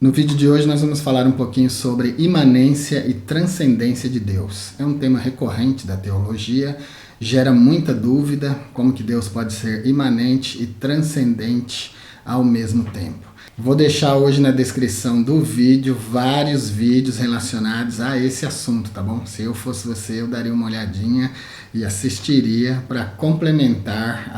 No vídeo de hoje nós vamos falar um pouquinho sobre imanência e transcendência de Deus. É um tema recorrente da teologia, gera muita dúvida como que Deus pode ser imanente e transcendente ao mesmo tempo. Vou deixar hoje na descrição do vídeo vários vídeos relacionados a esse assunto, tá bom? Se eu fosse você, eu daria uma olhadinha e assistiria para complementar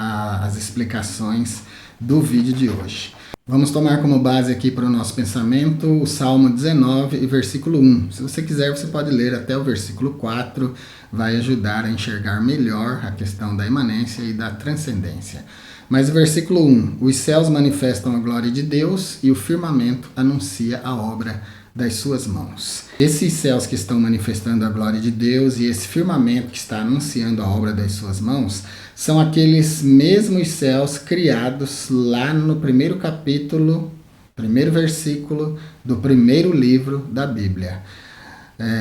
as explicações do vídeo de hoje. Vamos tomar como base aqui para o nosso pensamento o Salmo 19 e versículo 1. Se você quiser, você pode ler até o versículo 4, vai ajudar a enxergar melhor a questão da imanência e da transcendência. Mas o versículo 1, os céus manifestam a glória de Deus e o firmamento anuncia a obra das suas mãos. Esses céus que estão manifestando a glória de Deus e esse firmamento que está anunciando a obra das suas mãos são aqueles mesmos céus criados lá no primeiro capítulo, primeiro versículo do primeiro livro da Bíblia.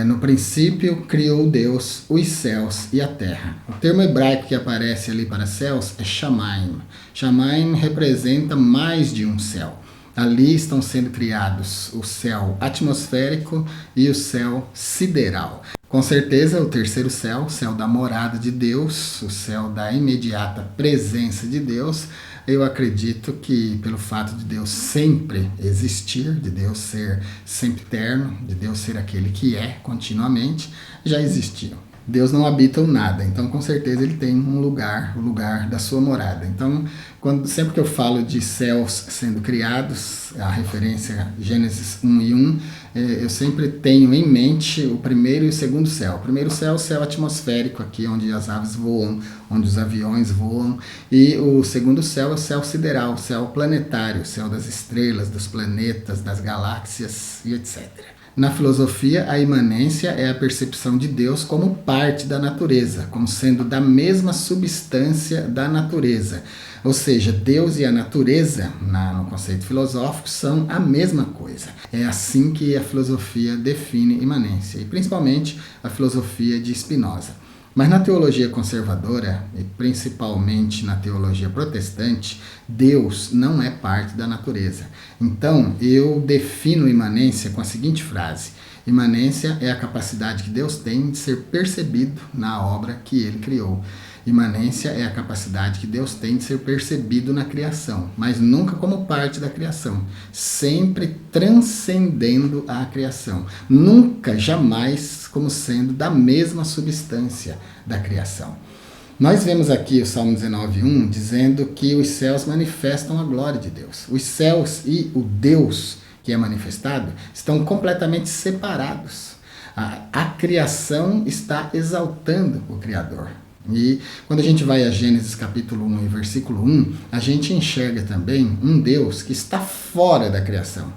No princípio criou Deus os céus e a terra. O termo hebraico que aparece ali para céus é Shamayim. Shamayim representa mais de um céu. Ali estão sendo criados o céu atmosférico e o céu sideral. Com certeza o terceiro céu, o céu da morada de Deus, o céu da imediata presença de Deus, eu acredito que pelo fato de Deus sempre existir, de Deus ser sempre eterno, de Deus ser aquele que é continuamente, já existiu. Deus não habita o nada, então com certeza ele tem um lugar, o lugar da sua morada. Então, sempre que eu falo de céus sendo criados, a referência Gênesis 1 e 1, eu sempre tenho em mente o primeiro e o segundo céu. O primeiro céu é o céu atmosférico, aqui onde as aves voam, onde os aviões voam. E o segundo céu é o céu sideral, o céu planetário, o céu das estrelas, dos planetas, das galáxias e etc. Na filosofia, a imanência é a percepção de Deus como parte da natureza, como sendo da mesma substância da natureza. Ou seja, Deus e a natureza, no conceito filosófico, são a mesma coisa. É assim que a filosofia define imanência, e principalmente a filosofia de Spinoza. Mas na teologia conservadora, e principalmente na teologia protestante, Deus não é parte da natureza. Então, eu defino imanência com a seguinte frase: imanência é a capacidade que Deus tem de ser percebido na obra que Ele criou. Imanência é a capacidade que Deus tem de ser percebido na criação, mas nunca como parte da criação, sempre transcendendo a criação, nunca, jamais como sendo da mesma substância da criação. Nós vemos aqui o Salmo 19:1 dizendo que os céus manifestam a glória de Deus. Os céus e o Deus que é manifestado estão completamente separados. A criação está exaltando o Criador. E quando a gente vai a Gênesis capítulo 1 e versículo 1, a gente enxerga também um Deus que está fora da criação.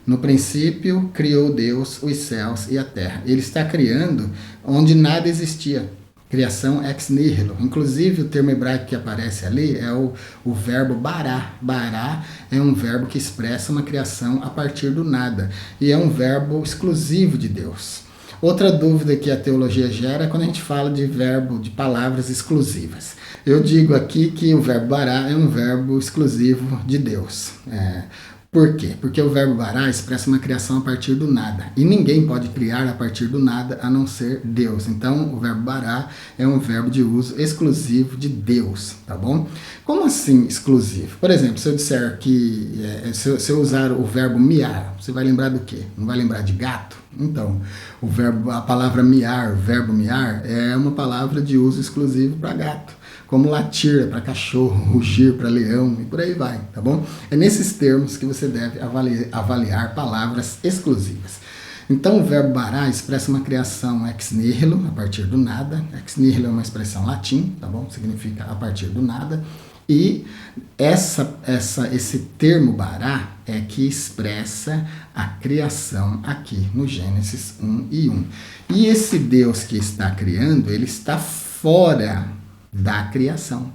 No princípio, criou Deus os céus e a terra. Ele está criando onde nada existia. Criação ex nihilo. Inclusive, o termo hebraico que aparece ali é o verbo bará. Bará é um verbo que expressa uma criação a partir do nada. E é um verbo exclusivo de Deus. Outra dúvida que a teologia gera é quando a gente fala de verbo, de palavras exclusivas. Eu digo aqui que o verbo bará é um verbo exclusivo de Deus. Por quê? Porque o verbo bará expressa uma criação a partir do nada. E ninguém pode criar a partir do nada a não ser Deus. Então, o verbo bará é um verbo de uso exclusivo de Deus, tá bom? Como assim exclusivo? Por exemplo, se eu disser que, se eu usar o verbo miar, você vai lembrar do quê? Não vai lembrar de gato? Então, a palavra miar, o verbo miar, é uma palavra de uso exclusivo para gato. Como latir para cachorro, rugir para leão e por aí vai, tá bom? É nesses termos que você deve avaliar palavras exclusivas. Então, o verbo bará expressa uma criação ex nihilo, a partir do nada. Ex nihilo é uma expressão latim, tá bom? Significa a partir do nada. E esse termo bará é que expressa a criação aqui no Gênesis 1 e 1. E esse Deus que está criando, ele está fora da criação.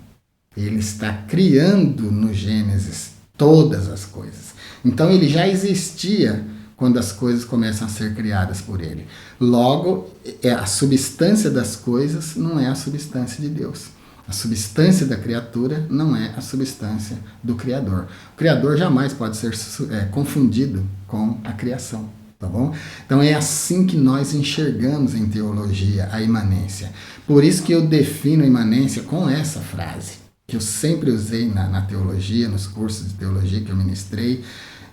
Ele está criando no Gênesis todas as coisas. Então ele já existia quando as coisas começam a ser criadas por ele. Logo, a substância das coisas não é a substância de Deus. A substância da criatura não é a substância do Criador. O Criador jamais pode ser confundido com a criação. Tá bom? Então é assim que nós enxergamos em teologia a imanência. Por isso que eu defino a imanência com essa frase, que eu sempre usei na teologia, nos cursos de teologia que eu ministrei.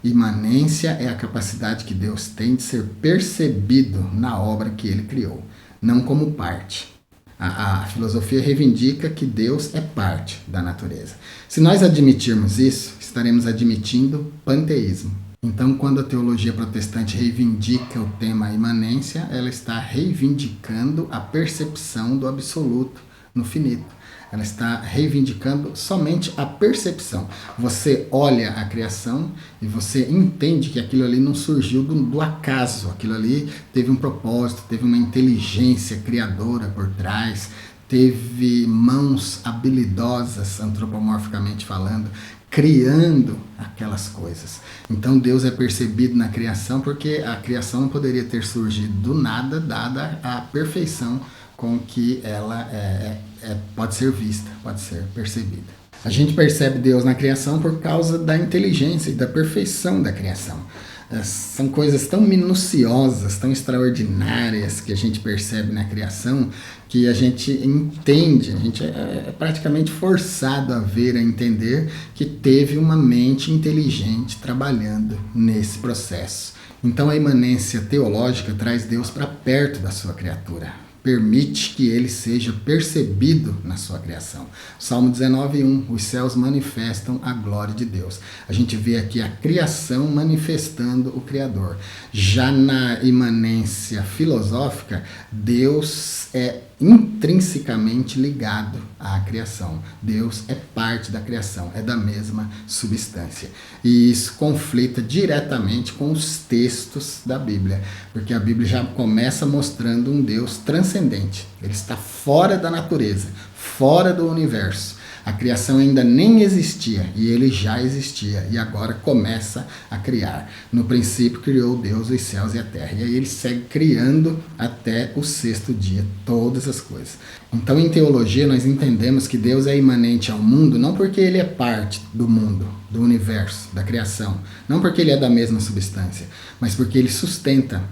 Imanência é a capacidade que Deus tem de ser percebido na obra que Ele criou, não como parte. A filosofia reivindica que Deus é parte da natureza. Se nós admitirmos isso, estaremos admitindo panteísmo. Então, quando a teologia protestante reivindica o tema imanência, ela está reivindicando a percepção do absoluto no finito. Ela está reivindicando somente a percepção. Você olha a criação e você entende que aquilo ali não surgiu do acaso. Aquilo ali teve um propósito, teve uma inteligência criadora por trás, teve mãos habilidosas, antropomorficamente falando, criando aquelas coisas. Então Deus é percebido na criação porque a criação não poderia ter surgido do nada, dada a perfeição com que ela pode ser vista, pode ser percebida. A gente percebe Deus na criação por causa da inteligência e da perfeição da criação. São coisas tão minuciosas, tão extraordinárias que a gente percebe na criação, que a gente entende, a gente é praticamente forçado a ver, a entender que teve uma mente inteligente trabalhando nesse processo. Então a imanência teológica traz Deus para perto da sua criatura. Permite que ele seja percebido na sua criação. Salmo 19:1, os céus manifestam a glória de Deus. A gente vê aqui a criação manifestando o Criador. Já na imanência filosófica, Deus é intrinsecamente ligado à criação. Deus é parte da criação, é da mesma substância. E isso conflita diretamente com os textos da Bíblia, porque a Bíblia já começa mostrando um Deus transcendente. Ele está fora da natureza, fora do universo. A criação ainda nem existia e ele já existia e agora começa a criar. No princípio criou Deus os céus e a terra. E aí ele segue criando até o sexto dia, todas as coisas. Então em teologia nós entendemos que Deus é imanente ao mundo não porque ele é parte do mundo, do universo, da criação. Não porque ele é da mesma substância, mas porque ele sustenta.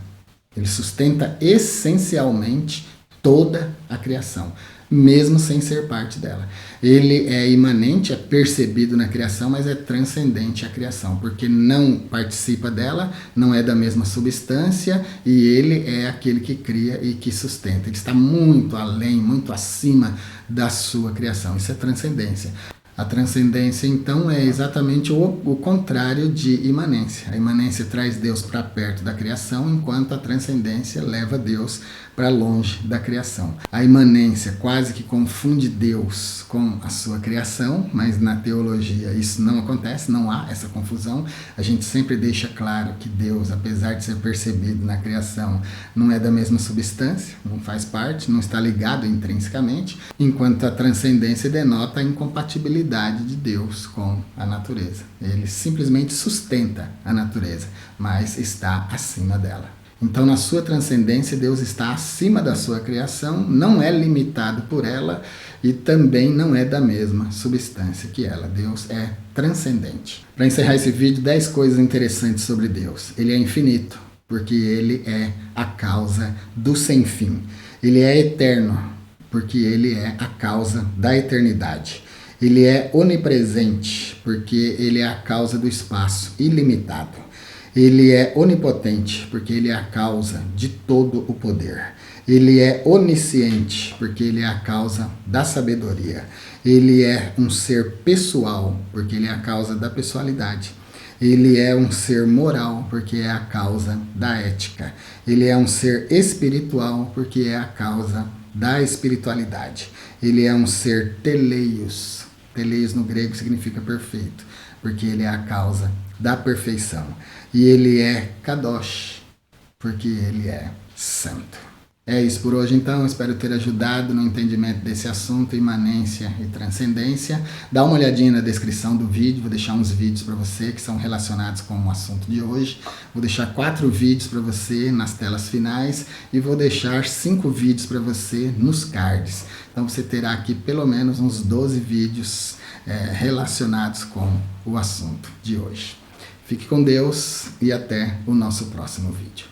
Ele sustenta essencialmente toda a criação, mesmo sem ser parte dela. Ele é imanente, é percebido na criação, mas é transcendente à criação, porque não participa dela, não é da mesma substância, e ele é aquele que cria e que sustenta. Ele está muito além, muito acima da sua criação. Isso é transcendência. A transcendência, então, é exatamente o contrário de imanência. A imanência traz Deus para perto da criação, enquanto a transcendência leva Deus para longe da criação. A imanência quase que confunde Deus com a sua criação, mas na teologia isso não acontece, não há essa confusão. A gente sempre deixa claro que Deus, apesar de ser percebido na criação, não é da mesma substância, não faz parte, não está ligado intrinsecamente, enquanto a transcendência denota a incompatibilidade de Deus com a natureza. Ele simplesmente sustenta a natureza, mas está acima dela. Então, na sua transcendência, Deus está acima da sua criação, não é limitado por ela e também não é da mesma substância que ela. Deus é transcendente. Para encerrar esse vídeo, 10 coisas interessantes sobre Deus. Ele é infinito, porque ele é a causa do sem fim. Ele é eterno, porque ele é a causa da eternidade. Ele é onipresente, porque ele é a causa do espaço ilimitado. Ele é onipotente, porque ele é a causa de todo o poder. Ele é onisciente, porque ele é a causa da sabedoria. Ele é um ser pessoal, porque ele é a causa da pessoalidade. Ele é um ser moral, porque é a causa da ética. Ele é um ser espiritual, porque é a causa da espiritualidade. Ele é um ser teleios. Teleios no grego significa perfeito, porque ele é a causa da perfeição. E ele é Kadosh, porque ele é santo. É isso por hoje, então. Espero ter ajudado no entendimento desse assunto, imanência e transcendência. Dá uma olhadinha na descrição do vídeo, vou deixar uns vídeos para você que são relacionados com o assunto de hoje. Vou deixar 4 vídeos para você nas telas finais e vou deixar 5 vídeos para você nos cards. Então você terá aqui pelo menos uns 12 vídeos relacionados com o assunto de hoje. Fique com Deus e até o nosso próximo vídeo.